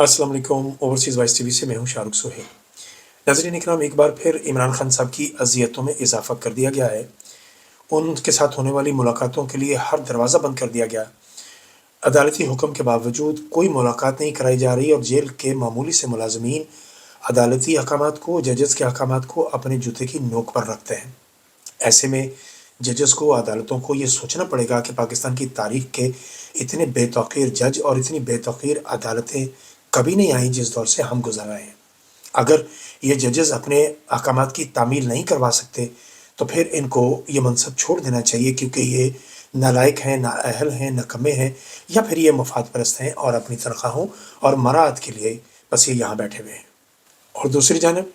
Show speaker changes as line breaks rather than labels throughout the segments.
अस्सलाम वालेकुम। Overseas voice TV से मैं हूं शाहरुख सुहेल। नाज़रीन इकराम, एक बार फिर इमरान खान साहब की अज़ियतों में इजाफ़ा कर दिया गया है। उनके साथ होने वाली मुलाकातों के लिए हर दरवाज़ा बंद कर दिया गया। अदालती हुक्म के बावजूद कोई मुलाकात नहीं कराई जा रही और जेल के मामूली से मुलाज़मीन अदालती अहकामात को, जजेस के अहकामात को अपने जूते की नोक पर रखते हैं। ऐसे में जजेस को, अदालतों को ये सोचना पड़ेगा कि पाकिस्तान की तारीख के इतने बेतौकीर जज और इतनी बेतौकीर अदालतें कभी नहीं आई जिस दौर से हम गुजर रहे हैं। अगर ये जजेस अपने अहकामात की तामील नहीं करवा सकते तो फिर इनको ये मनसब छोड़ देना चाहिए, क्योंकि ये नालायक हैं, नाअहल हैं, निकम्मे हैं, या फिर ये मफाद परस्त हैं और अपनी तनख्वाहों और मराद के लिए बस ये यहाँ बैठे हुए हैं। और दूसरी जानब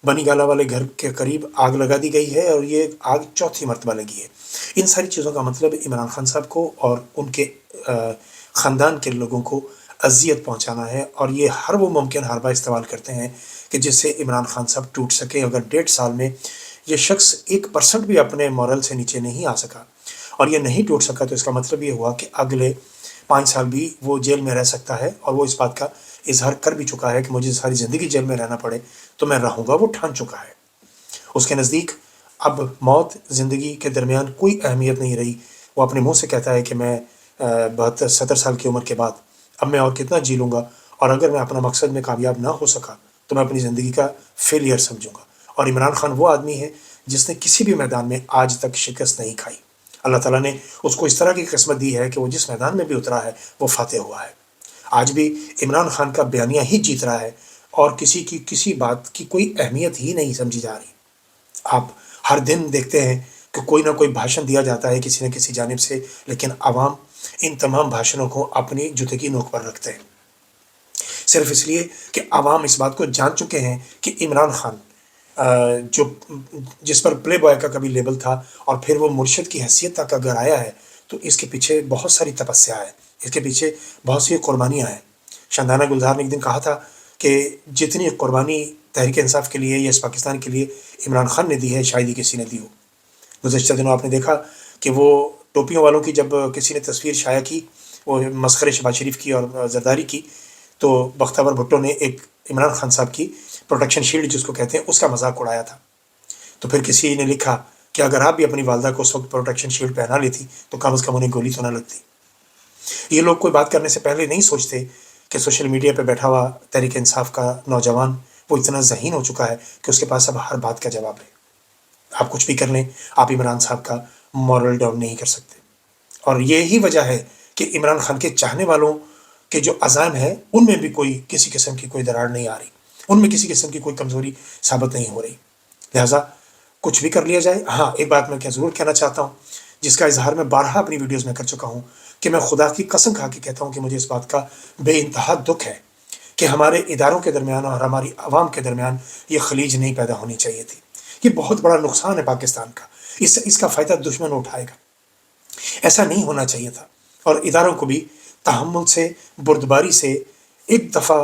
बनी गाला वाले घर के करीब आग लगा दी गई है और ये आग चौथी मरतबा लगी है। इन सारी चीज़ों का मतलब इमरान खान साहब को और उनके ख़ानदान के लोगों को अज़ियत पहुँचाना है, और ये हर वो मुमकिन हरबा इस्तेमाल करते हैं कि जिससे इमरान खान साहब टूट सके। अगर 1.5 साल में ये शख्स 1% भी अपने मॉरल से नीचे नहीं आ सका और ये नहीं टूट सका, तो इसका मतलब ये हुआ कि अगले 5 साल भी वो जेल में रह सकता है। और वो इस बात का इजहार कर भी चुका है कि मुझे सारी ज़िंदगी जेल में रहना पड़े तो मैं रहूँगा, वो ठान चुका है। उसके नज़दीक अब मौत ज़िंदगी के दरमियान कोई अहमियत नहीं रही। वो अपने मुँह से कहता है कि मैं 72-70 साल की उम्र के बाद अब मैं और कितना जी लूँगा, और अगर मैं अपना मकसद में कामयाब ना हो सका तो मैं अपनी ज़िंदगी का फेलियर समझूँगा। और इमरान खान वो आदमी है जिसने किसी भी मैदान में आज तक शिकस्त नहीं खाई। अल्लाह ताला ने उसको इस तरह की किस्मत दी है कि वो जिस मैदान में भी उतरा है वो फ़ातेह हुआ है। आज भी इमरान खान का बयानिया ही जीत रहा है और किसी की किसी बात की कोई अहमियत ही नहीं समझी जा रही। आप हर दिन देखते हैं कि कोई ना कोई भाषण दिया जाता है किसी न किसी जानिब से, लेकिन आवाम इन तमाम भाषणों को अपनी जूते की नोक पर रखते हैं, सिर्फ इसलिए कि आवाम इस बात को जान चुके हैं कि इमरान खान जो जिस पर प्ले बॉय का कभी लेबल था और फिर वो मुर्शिद की हैसियत तक अगर आया है, तो इसके पीछे बहुत सारी तपस्या है, इसके पीछे बहुत सी कुर्बानियाँ हैं। शानदाना गुलजार ने एक दिन कहा था कि जितनी कुर्बानी तहरीक इंसाफ के लिए या इस पाकिस्तान के लिए इमरान खान ने दी है, शायद ही किसी ने दी हो। गुज़श्ता दिनों आपने देखा कि वो टोपियों वालों की जब किसी ने तस्वीर शाया की, वो मस्खरे शहबाज शरीफ की और ज़रदारी की, तो बख्तावर भुट्टो ने एक इमरान खान साहब की प्रोटेक्शन शील्ड जिसको कहते हैं उसका मजाक उड़ाया था। तो फिर किसी ने लिखा कि अगर आप भी अपनी वालदा को उस वक्त प्रोटेक्शन शील्ड पहना लेती तो कम से कम उन्हें गोली तो ना लगती। ये लोग कोई बात करने से पहले नहीं सोचते कि सोशल मीडिया पर बैठा हुआ तहरीक इंसाफ का नौजवान वो इतना ज़हीन हो चुका है कि उसके पास अब हर बात का जवाब है। आप कुछ भी कर लें, आप इमरान साहब का मॉरल डाउन नहीं कर सकते। और यही वजह है कि इमरान खान के चाहने वालों के जो अज़ाम है उनमें भी कोई किसी किस्म की कोई दरार नहीं आ रही, उनमें किसी किस्म की कोई कमज़ोरी साबित नहीं हो रही। लिहाजा कुछ भी कर लिया जाए। हाँ, एक बात मैं क्या ज़रूर कहना चाहता हूँ, जिसका इजहार मैं बारहा अपनी वीडियोज़ में कर चुका हूँ, कि मैं खुदा की कसम खा के कहता हूँ कि मुझे इस बात का बेइंतहा दुख है कि हमारे इदारों के दरमियान और हमारी आवाम के दरमियान ये खलीज नहीं पैदा होनी चाहिए थी। ये बहुत बड़ा नुकसान है पाकिस्तान का, इसका फ़ायदा दुश्मन उठाएगा। ऐसा नहीं होना चाहिए था। और इदारों को भी तहम्मुल से, बुर्दबारी से एक दफ़ा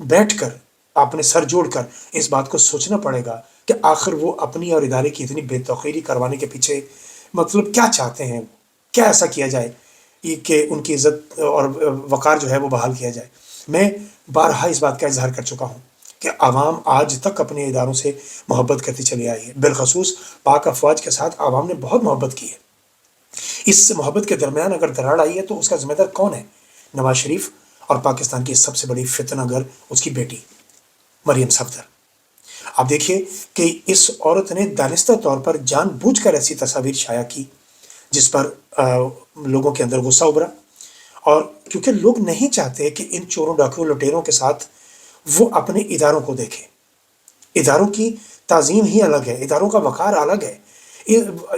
बैठकर आपने सर जोड़कर इस बात को सोचना पड़ेगा कि आखिर वो अपनी और इदारे की इतनी बेतौकीरी करवाने के पीछे मतलब क्या चाहते हैं, क्या ऐसा किया जाए कि उनकी इज़्ज़त और वक़ार जो है वो बहाल किया जाए। मैं बारहा इस बात का इज़हार कर चुका हूँ कि आवाम आज तक अपने इदारों से मोहब्बत करती चली आई है। बिलख़ुसूस पाक अफ़वाज के साथ आवाम ने बहुत मोहब्बत की है। इस मोहब्बत के दरमियान अगर दरार आई है तो उसका ज़िम्मेदार कौन है? नवाज शरीफ और पाकिस्तान की सबसे बड़ी फितनागर उसकी बेटी मरियम सफदर। आप देखिए कि इस औरत ने दानिस्ता तौर पर जानबूझकर ऐसी तस्वीर शाया की जिस पर लोगों के अंदर गुस्सा उभरा, और क्योंकि लोग नहीं चाहते कि इन चोरों, डाकुओं, लुटेरों के साथ वो अपने इदारों को देखें। इदारों की ताज़ीम ही अलग है, इदारों का वक़ार अलग है।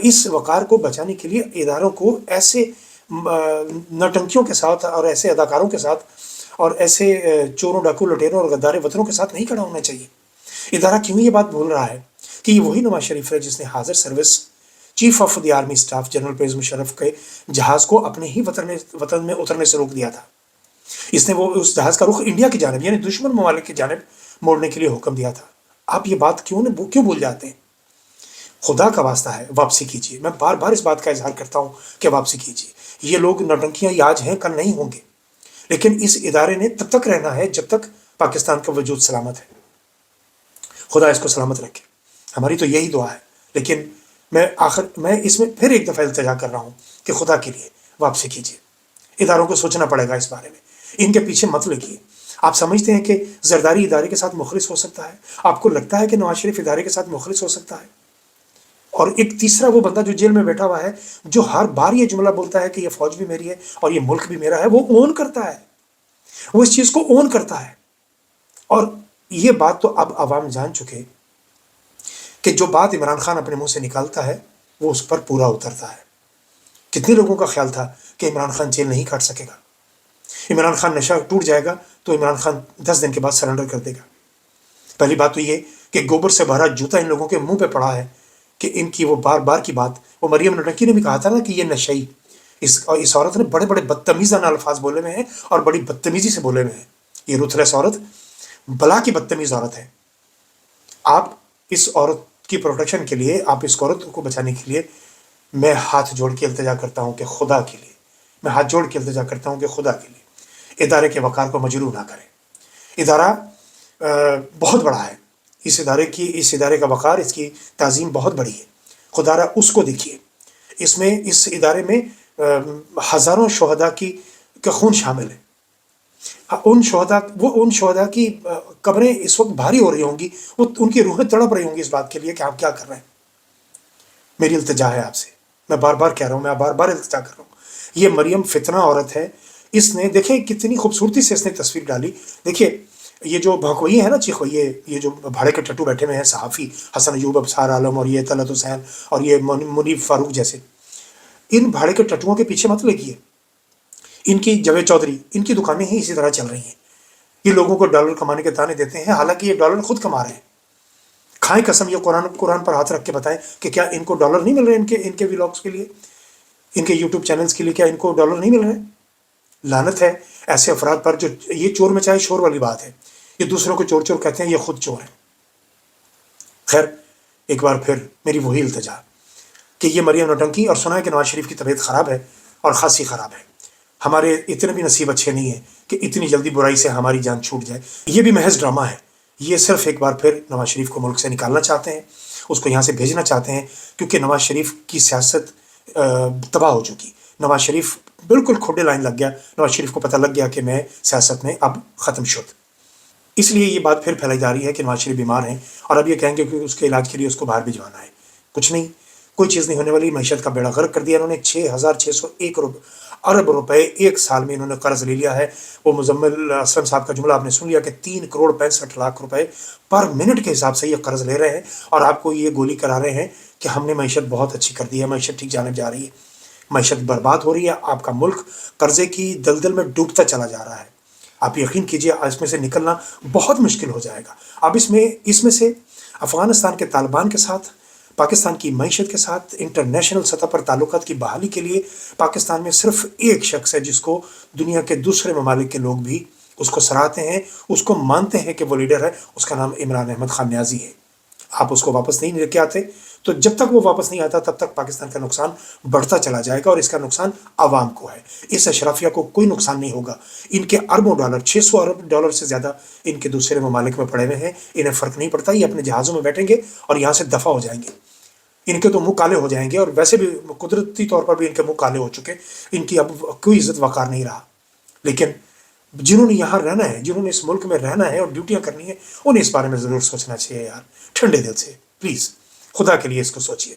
इस वक़ार को बचाने के लिए इदारों को ऐसे नौटंकियों के साथ और ऐसे अदाकारों के साथ और ऐसे चोरों, डाकू, लुटेरों और गद्दार वतनों के साथ नहीं खड़ा होना चाहिए। इदारा क्यों ये बात बोल रहा है कि ये वही नवाज शरीफ है जिसने हाज़िर service chief of the army staff general Parvez Musharraf के जहाज़ को अपने ही वतन में उतरने से रोक दिया था। इसने वो उस जहाज़ का रुख इंडिया की जानिब यानी दुश्मन ममालिक की जानिब मोड़ने के लिए हुक्म दिया था। आप ये बात क्यों भूल जाते हैं? खुदा का वास्ता है, वापसी कीजिए। मैं बार बार इस बात का इजहार करता हूँ कि वापसी कीजिए। ये लोग नौटंकियाँ आज हैं, कल नहीं होंगे, लेकिन इस इदारे ने तब तक रहना है जब तक पाकिस्तान का वजूद सलामत है। खुदा इसको सलामत रखे, हमारी तो यही दुआ है। लेकिन मैं इसमें फिर एक दफ़ा इल्तिजा कर रहा हूँ कि खुदा के लिए वापसी कीजिए। इदारों को सोचना पड़ेगा इस बारे में, इनके पीछे मत लगिए। आप समझते हैं कि जरदारी इदारे के साथ मुखलिस हो सकता है, आपको लगता है कि नवाज शरीफ इदारे के साथ मुखलिस हो सकता है। और एक तीसरा वो बंदा जो जेल में बैठा हुआ है, जो हर बार ये जुमला बोलता है कि ये फौज भी मेरी है और ये मुल्क भी मेरा है, वो ओन करता है, वो इस चीज़ को ओन करता है। और ये बात तो अब आवाम जान चुके कि जो बात इमरान खान अपने मुंह से निकालता है वो उस पर पूरा उतरता है। कितने लोगों का ख्याल था कि इमरान खान जेल नहीं काट सकेगा, इमरान खान नशा टूट जाएगा तो इमरान खान 10 दिन के बाद सरेंडर कर देगा। पहली बात तो ये कि गोबर से भरा जूता इन लोगों के मुंह पे पड़ा है कि इनकी वो बार बार की बात, वो मरियम नौटंकी ने भी कहा था ना कि ये नशई, इस औरत ने बड़े बड़े बदतमीज़ाना अल्फाज बोले में हैं और बड़ी बदतमीज़ी से बोले में हैं। ये रुथलेस औरत, बला की बदतमीज़ औरत है। आप इस औरत की प्रोटेक्शन के लिए, आप इस औरत को बचाने के लिए मैं हाथ जोड़ के इल्तिजा करता हूँ कि खुदा के लिए, मैं हाथ जोड़ के इल्तिजा करता हूँ कि खुदा के लिए इदारे के वक़ार को मजरूह ना करें। इदारा बहुत बड़ा है, इस इदारे का वक़ार, इसकी ताज़ीम बहुत बड़ी है। खुदारा उसको देखिए, इस इदारे में हज़ारों शहदा का खून शामिल है। उन शहदा की कब्रें इस वक्त भारी हो रही होंगी, वो उनकी रूहें तड़प रही होंगी इस बात के लिए कि आप क्या कर रहे हैं। मेरी इल्तिजा है आपसे, मैं बार बार कह रहा हूँ, मैं बार बार इल्तिजा कर रहा हूँ। ये मरियम फितना औरत है, इसने देखें कितनी खूबसूरती से इसने तस्वीर डाली। देखिए ये जो भौंकवैये है ना, चीखवैये, ये जो भाड़े के टट्टू बैठे हुए हैं, सहाफ़ी हसन अयूब, अबसार आलम और ये तलत हुसैन और ये मुनीब फारूक जैसे, इन भाड़े के टट्टुओं के पीछे मत लगिए। इनकी जावेद चौधरी, इनकी दुकानें ही इसी तरह चल रही हैं। ये लोगों को डॉलर कमाने के ताने देते हैं, हालांकि ये डॉलर खुद कमा रहे हैं। खाएं कसम, ये कुरान पर हाथ रख के बताएं कि क्या इनको डॉलर नहीं मिल रहे इनके व्लॉग्स के लिए, इनके यूट्यूब चैनल्स के लिए, क्या इनको डॉलर नहीं मिल रहे? लानत है ऐसे अफराद पर जो ये चोर मचाए शोर वाली बात है। ये दूसरों को चोर चोर कहते हैं, ये खुद चोर हैं। खैर, एक बार फिर मेरी वही इल्तिजा कि ये मरियम नौटंकी, और सुना है कि नवाज शरीफ की तबीयत ख़राब है और ख़ासी ख़राब है। हमारे इतने भी नसीब अच्छे नहीं है कि इतनी जल्दी बुराई से हमारी जान छूट जाए। ये भी महज ड्रामा है। ये सिर्फ एक बार फिर नवाज शरीफ को मुल्क से निकालना चाहते हैं, उसको यहाँ से भेजना चाहते हैं, क्योंकि नवाज शरीफ की सियासत तबाह हो चुकी। नवाज शरीफ बिल्कुल खोडे लाइन लग गया, नवाज शरीफ को पता लग गया कि मैं सियासत में अब ख़त्म शुद। इसलिए ये बात फिर फैलाई जा रही है कि नवाज शरीफ बीमार हैं और अब ये कहेंगे कि उसके इलाज के लिए उसको बाहर भिजवाना है। कुछ नहीं, कोई चीज़ नहीं होने वाली। मईशत का बेड़ा गर्क कर दिया इन्होंने। 6,601 अरब रुपए एक साल में इन्होंने कर्ज ले लिया है। वो मुजम्मिल असलम साहब का जुमला आपने सुन लिया कि 3,65,00,000 रुपए पर मिनट के हिसाब से ये कर्ज ले रहे हैं और आपको ये गोली करा रहे हैं कि हमने मईशत बहुत अच्छी कर दी है, मईशत ठीक जाने जा रही है। मईशत बर्बाद हो रही है, आपका मुल्क कर्जे की दलदल में डूबता चला जा रहा है। आप यकीन कीजिए इसमें से निकलना बहुत मुश्किल हो जाएगा। अब इसमें से अफ़गानिस्तान के तालिबान के साथ, पाकिस्तान की मईशत के साथ, इंटरनेशनल सतह पर ताल्लुकात की बहाली के लिए पाकिस्तान में सिर्फ एक शख्स है जिसको दुनिया के दूसरे ममालिक के लोग भी उसको सराहते हैं, उसको मानते हैं कि वो लीडर है। उसका नाम इमरान अहमद खान न्याजी है। आप उसको वापस नहीं लेके आते तो जब तक वो वापस नहीं आता तब तक पाकिस्तान का नुकसान बढ़ता चला जाएगा और इसका नुकसान आवाम को है। इस अशराफिया को कोई नुकसान नहीं होगा। इनके अरबों डॉलर, 600 अरब डॉलर से ज़्यादा इनके दूसरे ममालिक में पड़े हुए हैं। इन्हें फ़र्क नहीं पड़ता, ये अपने जहाज़ों में बैठेंगे और यहाँ से दफ़ा हो जाएंगे। इनके तो मुंह काले हो जाएंगे और वैसे भी कुदरती तौर पर भी इनके मुंह काले हो चुके। इनकी अब कोई इज्जत वक़ार नहीं रहा। लेकिन जिन्होंने यहाँ रहना है, जिन्होंने इस मुल्क में रहना है और ड्यूटियाँ करनी है, उन्हें इस बारे में ज़रूर सोचना चाहिए यार, ठंडे दिल से। प्लीज़ खुदा के लिए इसको सोचिए।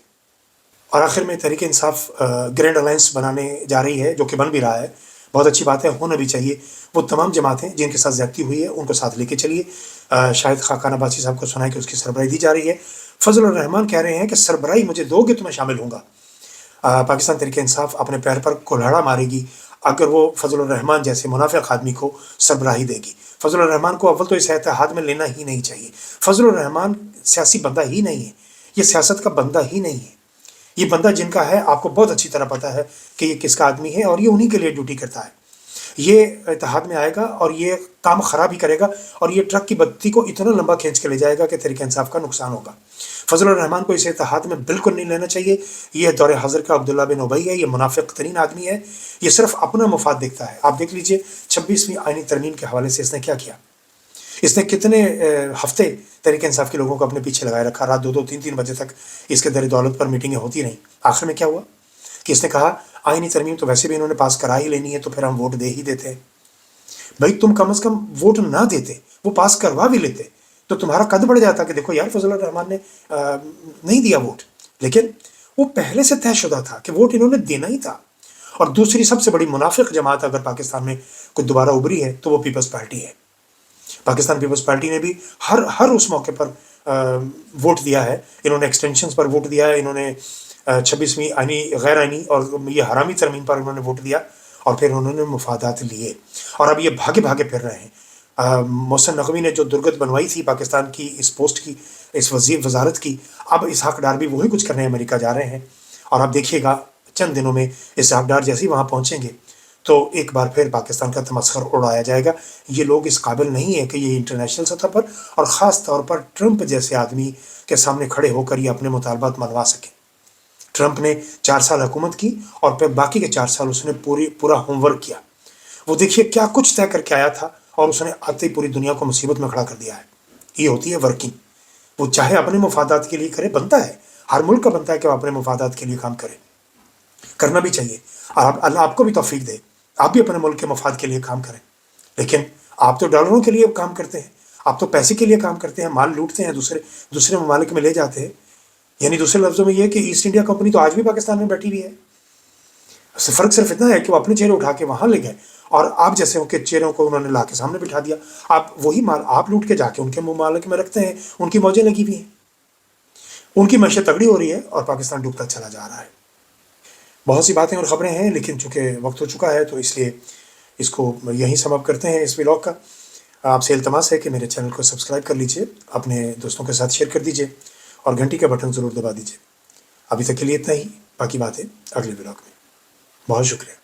और आखिर में तहरीक इंसाफ ग्रैंड अलायंस बनाने जा रही है, जो कि बन भी रहा है। बहुत अच्छी बात है, होना भी चाहिए। वो तमाम जमातें जिनके साथ ज़्यादती हुई है उनको साथ लेके चलिए। शायद खाकान अब्बासी साहब को सुना है कि उसकी सरबराही दी जा रही है। फजल रहमान कह रहे हैं कि सरबराही मुझे दोगे तो मैं शामिल होऊंगा। पाकिस्तान तहरीक इंसाफ अपने पैर पर कुल्हाड़ा मारेगी अगर वो फजल रहमान जैसे मुनाफिक आदमी को सरबराही देगी। फजल रहमान को अव्वल तो इस इत्तेहाद में लेना ही नहीं चाहिए। फजल रहमान सियासी बंदा ही नहीं है, ये सियासत का बंदा ही नहीं है। ये बंदा जिनका है आपको बहुत अच्छी तरह पता है कि ये किसका आदमी है और ये उन्हीं के लिए ड्यूटी करता है। ये इत्तेहाद में आएगा और ये काम ख़राब ही करेगा और ये ट्रक की बत्ती को इतना लंबा खींच के ले जाएगा कि तहरीक इंसाफ का नुकसान होगा। फजल रहमान को इस इत्तेहाद में बिल्कुल नहीं लेना चाहिए। ये दौरे हज़र का अब्दुल्ला बिन उबई है, ये मुनाफिक तरीन आदमी है। ये सिर्फ अपना मुफाद देखता है। आप देख लीजिए 26वीं आईनी तरमीम के हवाले से इसने क्या किया। اس نے کتنے ہفتے تحریک انصاف کے لوگوں کو اپنے پیچھے لگائے رکھا، رات 2 3 بجے تک اس کے در دولت پر میٹنگیں ہوتی رہیں۔ آخر میں کیا ہوا کہ اس نے کہا آئینی ترمیم تو ویسے بھی انہوں نے پاس کرا ہی لینی ہے، تو پھر ہم ووٹ دے ہی دیتے ہیں۔ بھائی تم کم از کم ووٹ نہ دیتے، وہ پاس کروا بھی لیتے تو تمہارا قد بڑھ جاتا کہ دیکھو یار فضل الرحمان نے نہیں دیا ووٹ، لیکن وہ پہلے سے طے شدہ تھا کہ ووٹ انہوں نے دینا ہی تھا۔ اور دوسری سب سے بڑی منافق جماعت اگر پاکستان میں کوئی دوبارہ ابھری ہے تو وہ پیپلز پارٹی ہے۔ پاکستان پیپلز پارٹی نے بھی ہر اس موقع پر ووٹ دیا ہے، انہوں نے ایکسٹینشنز پر ووٹ دیا ہے، انہوں نے 26ویں آئینی غیر آئینی اور یہ حرامی ترمیم پر انہوں نے ووٹ دیا، اور پھر انہوں نے مفادات لیے، اور اب یہ بھاگے بھاگے پھر رہے ہیں۔ محسن نقوی نے جو درگت بنوائی تھی پاکستان کی اس پوسٹ کی، اس وزارت کی، اب اسحاق ڈار بھی وہی کچھ کرنے امریکہ جا رہے ہیں، اور اب دیکھیے گا چند دنوں میں اسحاق ڈار جیسے ہی وہاں پہنچیں گے تو ایک بار پھر پاکستان کا تمسخر اڑایا جائے گا۔ یہ لوگ اس قابل نہیں ہے کہ یہ انٹرنیشنل سطح پر اور خاص طور پر ٹرمپ جیسے آدمی کے سامنے کھڑے ہو کر یہ اپنے مطالبات منوا سکیں۔ ٹرمپ نے 4 سال حکومت کی اور پھر باقی کے 4 سال اس نے پورا ہوم ورک کیا۔ وہ دیکھیے کیا کچھ طے کر کے آیا تھا، اور اس نے آتے ہی پوری دنیا کو مصیبت میں کھڑا کر دیا ہے۔ یہ ہوتی ہے ورکنگ۔ وہ چاہے اپنے مفادات کے لیے کرے، بنتا ہے، ہر ملک کا بنتا ہے کہ وہ اپنے مفادات کے لیے کام کرے، کرنا بھی چاہیے، اور اللہ آپ کو بھی توفیق دے، آپ بھی اپنے ملک کے مفاد کے لیے کام کریں۔ لیکن آپ تو ڈالروں کے لیے کام کرتے ہیں، آپ تو پیسے کے لیے کام کرتے ہیں، مال لوٹتے ہیں، دوسرے ممالک میں لے جاتے ہیں۔ یعنی دوسرے لفظوں میں یہ کہ ایسٹ انڈیا کمپنی تو آج بھی پاکستان میں بیٹھی ہوئی ہے، فرق صرف اتنا ہے کہ وہ اپنے چہرے اٹھا کے وہاں لے گئے، اور آپ جیسے کے چہروں کو انہوں نے لا کے سامنے بٹھا دیا۔ آپ وہی مال آپ لوٹ کے جا کے ان کے ممالک میں رکھتے ہیں، ان کی موجیں لگی ہوئی ہیں، ان کی معیشت تگڑی ہو رہی ہے اور پاکستان ڈوبتا چلا جا رہا ہے۔ بہت سی باتیں اور خبریں ہیں، لیکن چونکہ وقت ہو چکا ہے تو اس لیے اس کو یہیں سم اپ کرتے ہیں اس ولاگ کا۔ آپ سے التماس ہے کہ میرے چینل کو سبسکرائب کر لیجئے، اپنے دوستوں کے ساتھ شیئر کر دیجئے، اور گھنٹی کا بٹن ضرور دبا دیجئے۔ ابھی تک کے لیے اتنا ہی، باقی باتیں اگلے ولاگ میں۔ بہت شکریہ۔